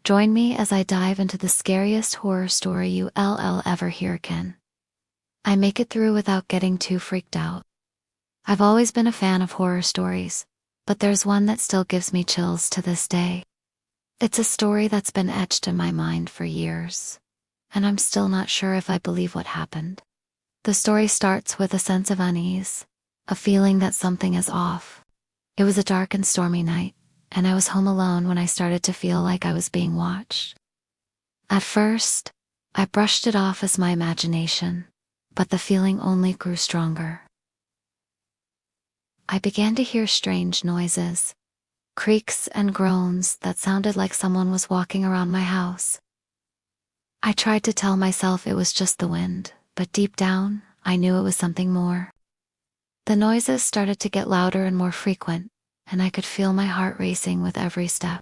Join me as I dive into the scariest horror story you'll ever hear again. I make it through without getting too freaked out. I've always been a fan of horror stories, but there's one that still gives me chills to this day. It's a story that's been etched in my mind for years, and I'm still not sure if I believe what happened. The story starts with a sense of unease, a feeling that something is off. It was a dark and stormy night, and I was home alone when I started to feel like I was being watched. At first, I brushed it off as my imagination, but the feeling only grew stronger. I began to hear strange noises, creaks and groans that sounded like someone was walking around my house. I tried to tell myself it was just the wind, but deep down, I knew it was something more. The noises started to get louder and more frequent, and I could feel my heart racing with every step.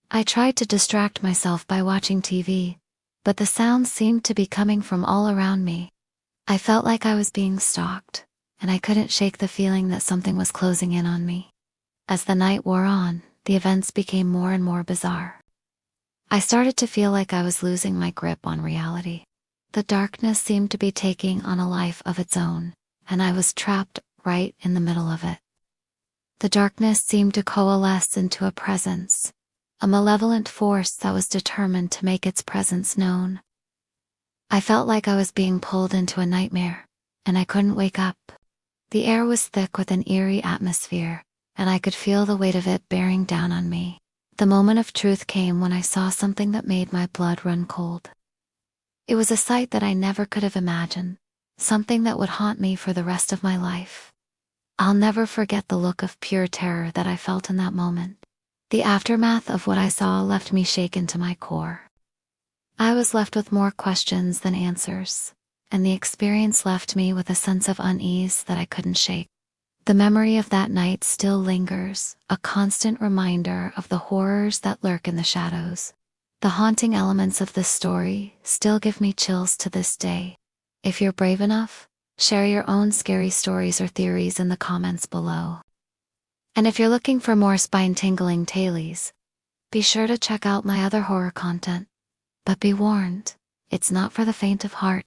I tried to distract myself by watching TV, but the sounds seemed to be coming from all around me. I felt like I was being stalked, and I couldn't shake the feeling that something was closing in on me. As the night wore on, the events became more and more bizarre. I started to feel like I was losing my grip on reality. The darkness seemed to be taking on a life of its own, and I was trapped right in the middle of it. The darkness seemed to coalesce into a presence, a malevolent force that was determined to make its presence known. I felt like I was being pulled into a nightmare, and I couldn't wake up. The air was thick with an eerie atmosphere, and I could feel the weight of it bearing down on me. The moment of truth came when I saw something that made my blood run cold. It was a sight that I never could have imagined, something that would haunt me for the rest of my life. I'll never forget the look of pure terror that I felt in that moment. The aftermath of what I saw left me shaken to my core. I was left with more questions than answers, and the experience left me with a sense of unease that I couldn't shake. The memory of that night still lingers, a constant reminder of the horrors that lurk in the shadows. The haunting elements of this story still give me chills to this day. If you're brave enough, share your own scary stories or theories in the comments below. And if you're looking for more spine-tingling tales, be sure to check out my other horror content. But be warned, it's not for the faint of heart.